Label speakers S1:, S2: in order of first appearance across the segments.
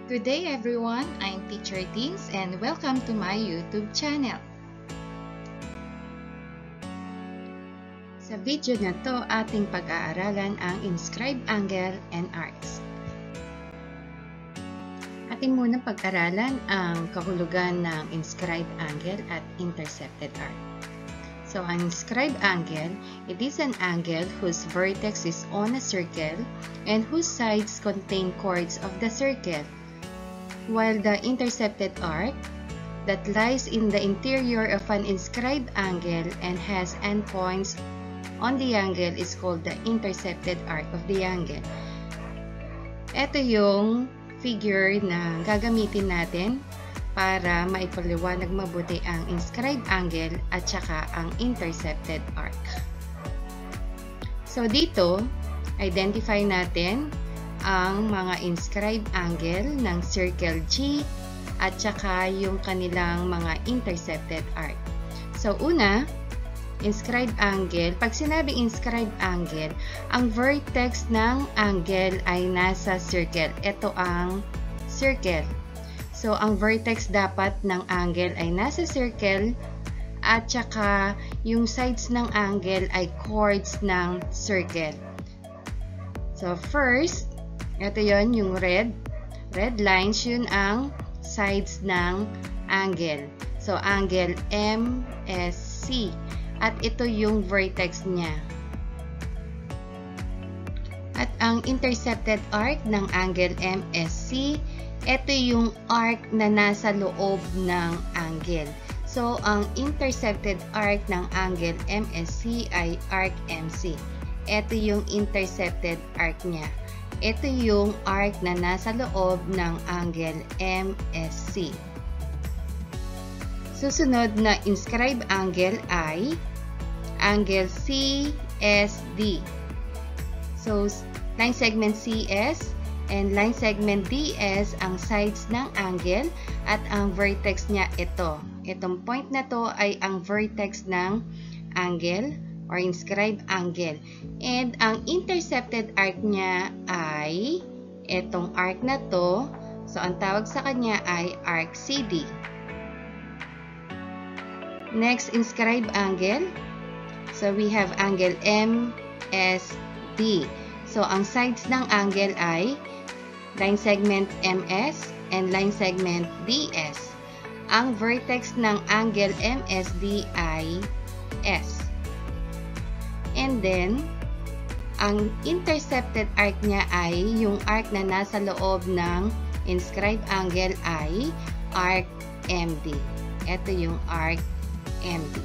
S1: Good day everyone, I'm Teacher Teens and welcome to my YouTube channel. Sa video na to, ating pag-aaralan ang inscribed angle and arcs. Ating munang pag-aralan ang kahulugan ng inscribed angle at intercepted arc. So, ang inscribed angle, it is an angle whose vertex is on a circle and whose sides contain chords of the circle. While the intercepted arc that lies in the interior of an inscribed angle and has endpoints on the angle is called the intercepted arc of the angle. Ito yung figure na gagamitin natin para maipaliwanag mabuti ang inscribed angle at saka ang intercepted arc. So dito, identify natin ang mga inscribed angle ng circle G at saka yung kanilang mga intercepted arc. So una, inscribed angle. Pag sinabing inscribed angle, ang vertex ng angle ay nasa circle. Ito ang circle. So ang vertex dapat ng angle ay nasa circle at saka yung sides ng angle ay chords ng circle. So first, ito yon yung red lines, yun ang sides ng angle. So, angle MSC. At ito yung vertex niya. At ang intercepted arc ng angle MSC, ito yung arc na nasa loob ng angle. So, ang intercepted arc ng angle MSC ay arc MC. Ito yung intercepted arc niya. Ito yung arc na nasa loob ng angle MSC. Susunod na inscribed angle ay angle CSD. So, line segment CS and line segment DS ang sides ng angle at ang vertex niya ito. Itong point na to ay ang vertex ng angle or inscribed angle. And ang intercepted arc niya ay itong arc na to. So, ang tawag sa kanya ay arc CD. Next, inscribed angle. So, we have angle MSD. So, ang sides ng angle ay line segment MS and line segment DS. Ang vertex ng angle MSD ay S. And then, ang intercepted arc niya ay yung arc na nasa loob ng inscribed angle ay arc MD. Ito yung arc MD.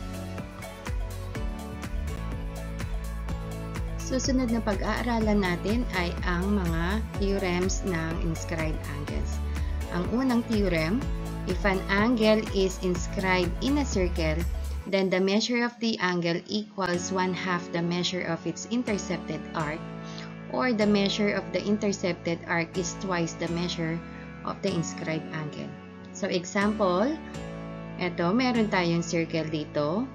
S1: Susunod na pag-aaralan natin ay ang mga theorems ng inscribed angles. Ang unang theorem, if an angle is inscribed in a circle, then the measure of the angle equals 1/2 the measure of its intercepted arc, or the measure of the intercepted arc is twice the measure of the inscribed angle. So example, eto meron tayong circle dito.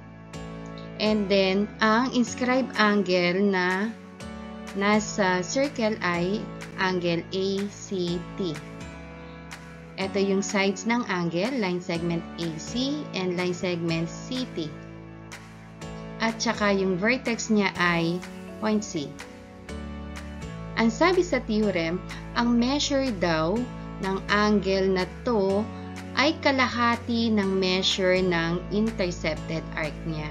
S1: And then, ang inscribed angle na nasa circle ay angle ACT. Ito yung sides ng angle, line segment AC and line segment CT. At saka yung vertex niya ay point C. Ang sabi sa theorem, ang measure daw ng angle na to ay kalahati ng measure ng intercepted arc niya.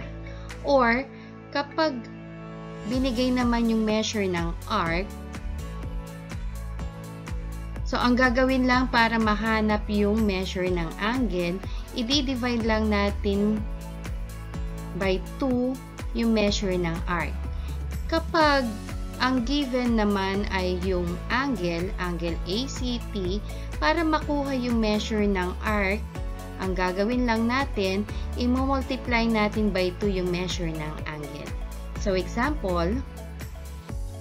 S1: Or, kapag binigay naman yung measure ng arc, so, ang gagawin lang para mahanap yung measure ng angle, i-divide lang natin by 2 yung measure ng arc. Kapag ang given naman ay yung angle ACT, para makuha yung measure ng arc, ang gagawin lang natin, i-multiply natin by 2 yung measure ng angle. So, example,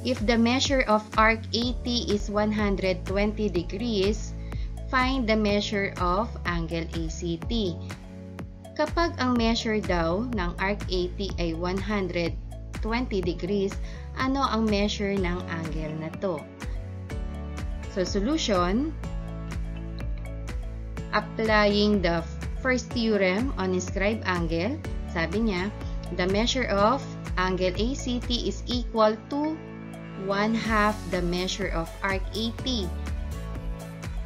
S1: if the measure of arc AT is 120 degrees, find the measure of angle ACT. Kapag ang measure daw ng arc AT ay 120 degrees, ano ang measure ng angle na to? So, solution, applying the first theorem on inscribed angle, sabi niya, the measure of angle ACT is equal to 1/2 the measure of arc AT.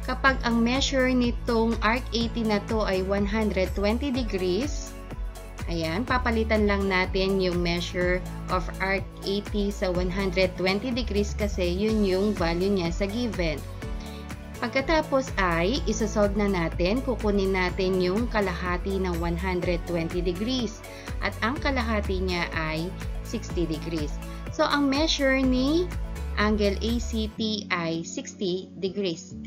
S1: Kapag ang measure nitong arc AT na to ay 120 degrees, ayan, papalitan lang natin yung measure of arc AT sa 120 degrees kasi yun yung value niya sa given. Pagkatapos ay isasolve na natin, kukunin natin yung kalahati ng 120 degrees at ang kalahati niya ay 60 degrees. So, ang measure ni angle ACT ay 60 degrees.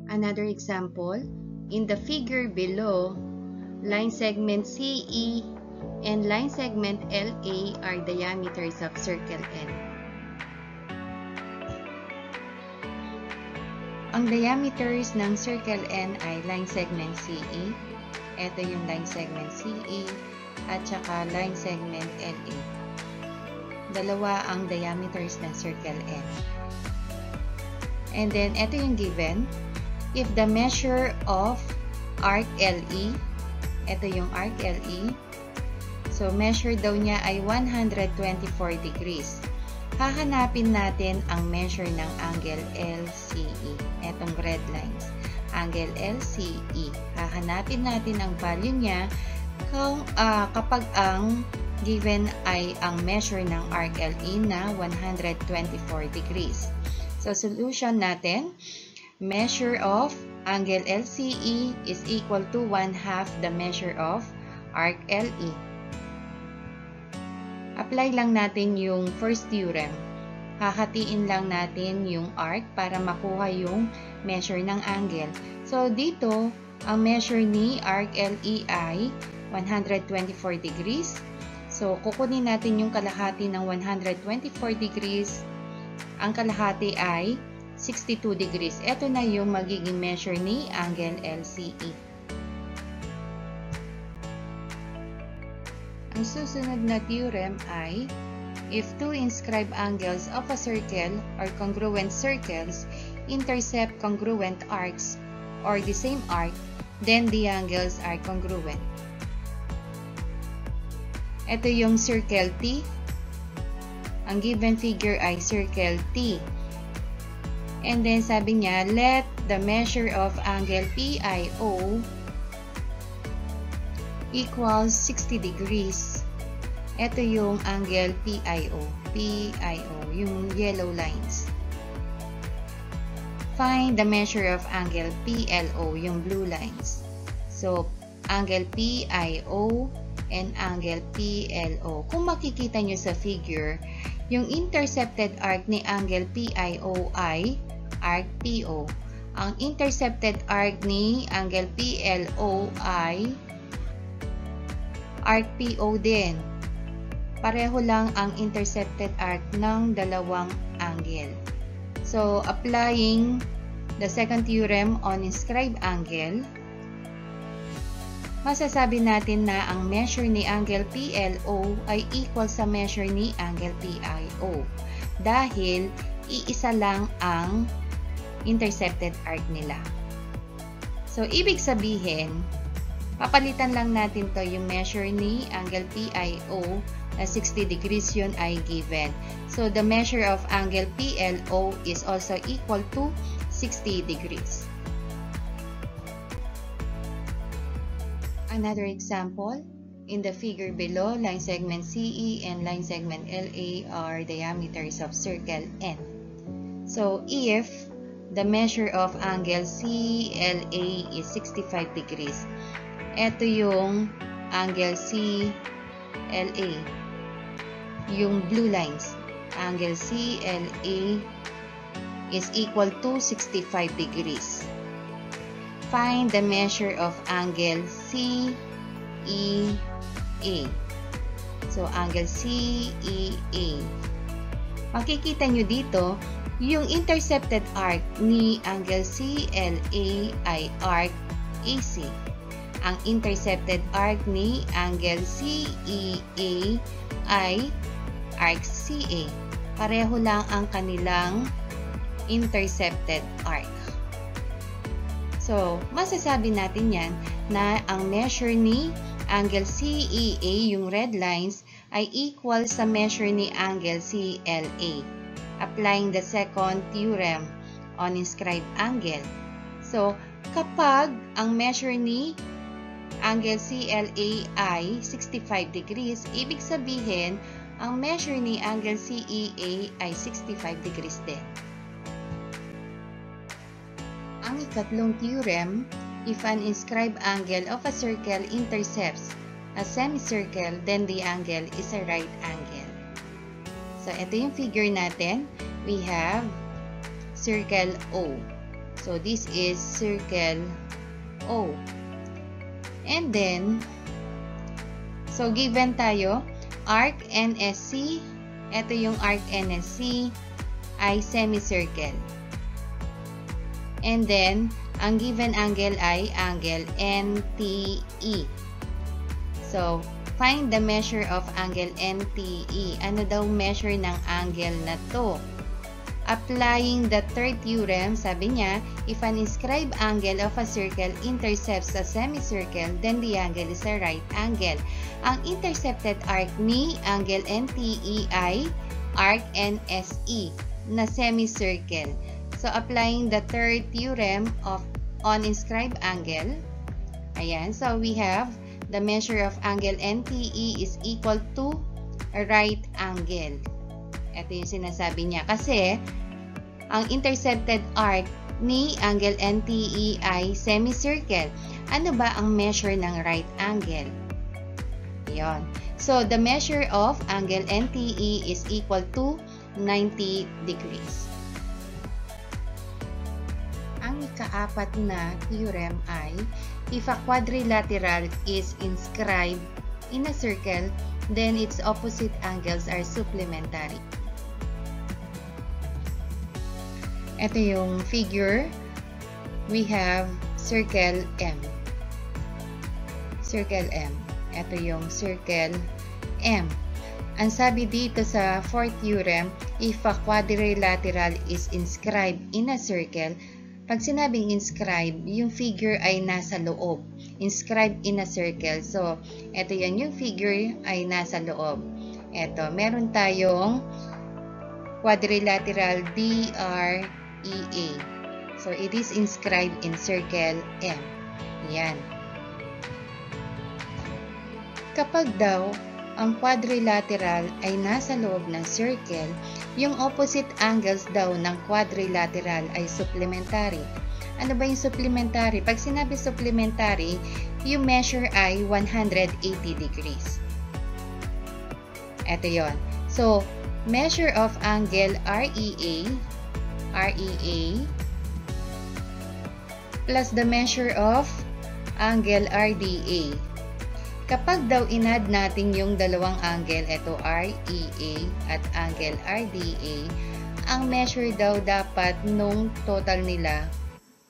S1: Another example, in the figure below, line segment CE and line segment LA are diameters of circle N. Ang diameters ng circle N ay line segment CE. Ito yung line segment CE at saka line segment LA. Dalawa ang diameters ng circle N. And then, ito yung given. If the measure of arc LE, ito yung arc LE, so measure daw niya ay 124 degrees. Hahanapin natin ang measure ng angle LCE, etong red lines, angle LCE. Hahanapin natin ang value niya kapag ang given ay ang measure ng arc LE na 124 degrees. So, solution natin, measure of angle LCE is equal to 1/2 the measure of arc LE. Apply lang natin yung first theorem. Hahatiin lang natin yung arc para makuha yung measure ng angle. So, dito, ang measure ni arc LE ay 124 degrees. So, kukunin natin yung kalahati ng 124 degrees. Ang kalahati ay 62 degrees. Ito na yung magiging measure ni angle LCE. Ang susunod na theorem ay, if two inscribed angles of a circle or congruent circles intercept congruent arcs or the same arc, then the angles are congruent. Ito yung circle T. Ang given figure ay circle T. And then sabi niya, let the measure of angle PIO equals 60 degrees. Ito yung angle PIO. PIO, yung yellow lines. Find the measure of angle PLO, yung blue lines. So, angle PIO and angle PLO. Kung makikita nyo sa figure, yung intercepted arc ni angle PIO ay arc PO. Ang intercepted arc ni angle PLO ay arc PO din. Pareho lang ang intercepted arc ng dalawang angle. So, applying the second theorem on inscribed angle, masasabi natin na ang measure ni angle PLO ay equal sa measure ni angle PIO dahil iisa lang ang intercepted arc nila. So, ibig sabihin, papalitan lang natin to yung measure ni angle PIO na 60 degrees yun ay given. So, the measure of angle PLO is also equal to 60 degrees. Another example, in the figure below, line segment CE and line segment LA are diameters of circle N. So, if the measure of angle CLA is 65 degrees, ito yung angle CLA, yung blue lines, angle CLA is equal to 65 degrees. Find the measure of angle CEA. So, angle CEA. Makikita nyo dito, yung intercepted arc ni angle CLA ay arc AC. Ang intercepted arc ni angle CEA ay arc CA. Pareho lang ang kanilang intercepted arc. So, masasabi natin yan na ang measure ni angle CEA, yung red lines, ay equal sa measure ni angle CLA. Applying the second theorem on inscribed angle. So, kapag ang measure ni angle CLA ay 65 degrees, ibig sabihin, ang measure ni angle CEA ay 65 degrees din. Ang ikatlong theorem, if an inscribed angle of a circle intercepts a semicircle, then the angle is a right angle. So, ito yung figure natin. We have circle O. So, this is circle O. And then, so given tayo, arc NSC, ito yung arc NSC ay semicircle. And then, ang given angle ay angle NTE. So, find the measure of angle NTE. Ano daw measure ng angle na to? Applying the third theorem, sabi niya, if an inscribed angle of a circle intercepts a semicircle, then the angle is a right angle. Ang intercepted arc ni angle NTE ay arc NSE na semicircle. So, applying the third theorem on inscribed angle, ayan, so we have the measure of angle NTE is equal to a right angle. Ito yung sinasabi niya. Kasi, ang intercepted arc ni angle NTE ay semicircle. Ano ba ang measure ng right angle? Ayan. So, the measure of angle NTE is equal to 90 degrees. Ang ikaapat na theorem ay, if a quadrilateral is inscribed in a circle, then its opposite angles are supplementary. Ito yung figure. We have circle M. Circle M. Ito yung circle M. Ang sabi dito sa fourth theorem, if a quadrilateral is inscribed in a circle, pag sinabing inscribed, yung figure ay nasa loob. Inscribed in a circle. So, ito yan, yung figure ay nasa loob. Ito, meron tayong quadrilateral DREA. So, it is inscribed in circle M. Yan. Kapag daw, ang quadrilateral ay nasa loob ng circle, yung opposite angles daw ng quadrilateral ay supplementary. Ano ba yung supplementary? Pag sinabi supplementary, yung measure ay 180 degrees. Ito yon. So, measure of angle REA plus the measure of angle RDA. Kapag daw inad natin yung dalawang angle, ito REA at angle RDA, ang measure daw dapat nung total nila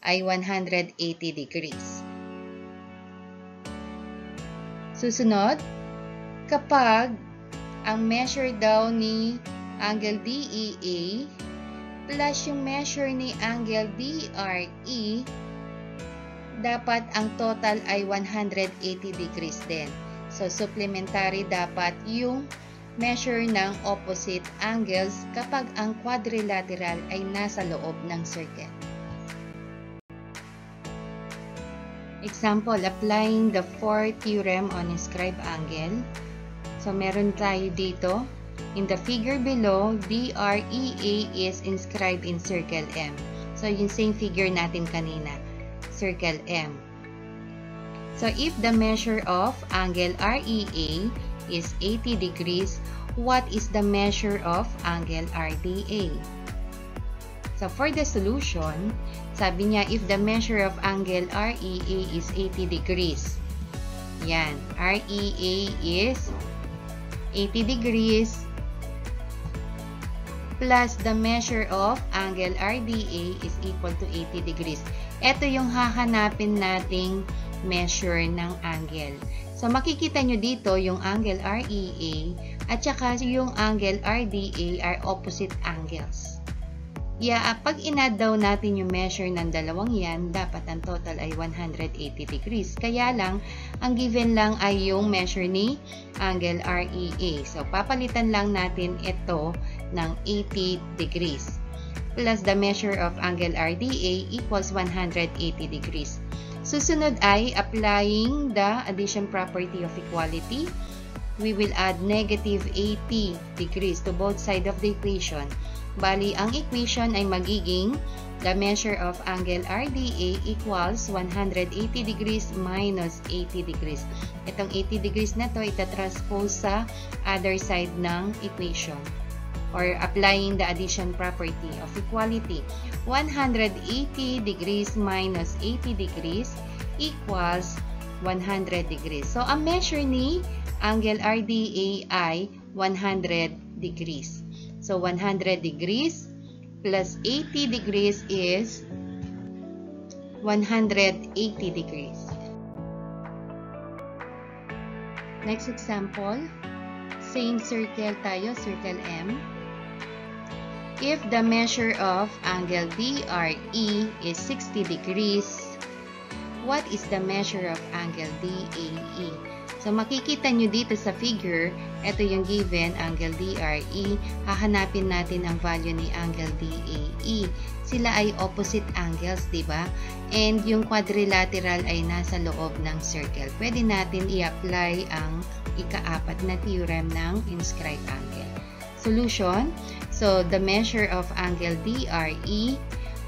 S1: ay 180 degrees. Susunod, kapag ang measure daw ni angle DEA plus yung measure ni angle DRE, dapat ang total ay 180 degrees din. So, supplementary dapat yung measure ng opposite angles kapag ang quadrilateral ay nasa loob ng circle. Example, applying the fourth theorem on inscribed angle. So, meron tayo dito. In the figure below, DREA is inscribed in circle M. So, yung same figure natin kanina, circle M. So, if the measure of angle REA is 80 degrees, what is the measure of angle RDA? So, for the solution, sabi niya, if the measure of angle REA is 80 degrees, yan, REA is 80 degrees plus the measure of angle RDA is equal to 80 degrees. Ito yung hahanapin nating measure ng angle. So, makikita nyo dito yung angle REA at saka yung angle RDA are opposite angles. pag in-add daw natin yung measure ng dalawang yan, dapat ang total ay 180 degrees. Kaya lang, ang given lang ay yung measure ni angle REA. So, papalitan lang natin ito ng 80 degrees. Plus the measure of angle RDA equals 180 degrees. Susunod ay applying the addition property of equality. We will add negative 80 degrees to both sides of the equation. Bali, ang equation ay magiging the measure of angle RDA equals 180 degrees minus 80 degrees. Itong 80 degrees na to itatranspose sa other side ng equation, or applying the addition property of equality. 180 degrees minus 80 degrees equals 100 degrees. So, ang measure ni angle RDA ay 100 degrees. So, 100 degrees plus 80 degrees is 180 degrees. Next example, same circle tayo, circle M. If the measure of angle DRE is 60 degrees, what is the measure of angle DAE? So, makikita nyo dito sa figure, ito yung given angle DRE. Hahanapin natin ang value ni angle DAE. Sila ay opposite angles, di ba? And yung quadrilateral ay nasa loob ng circle. Pwede natin i-apply ang ika-apat na theorem ng inscribed angle. Solution. So, the measure of angle DRE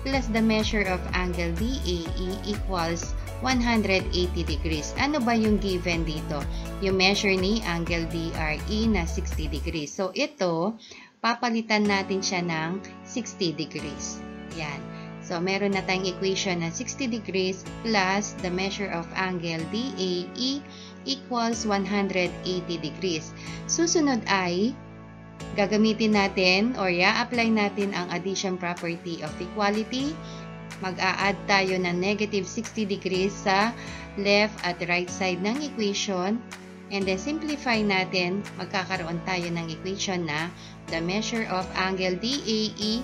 S1: plus the measure of angle DAE equals 180 degrees. Ano ba yung given dito? Yung measure ni angle DRE na 60 degrees. So, ito, papalitan natin siya ng 60 degrees. Yan. So, meron na tayong equation na 60 degrees plus the measure of angle DAE equals 180 degrees. Susunod ay, gagamitin natin or i-apply natin ang addition property of equality. Mag-a-add tayo ng negative 60 degrees sa left at right side ng equation. And then simplify natin, magkakaroon tayo ng equation na the measure of angle DAE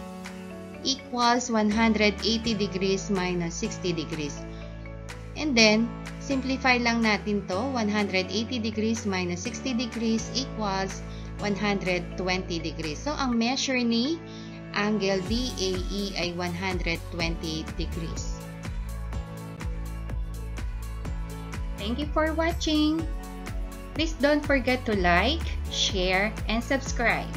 S1: equals 180 degrees minus 60 degrees. And then, simplify lang natin to, 180 degrees minus 60 degrees equals 120 degrees. So, ang measure ni angle DAE ay 120 degrees. Thank you for watching. Please don't forget to like, share, and subscribe.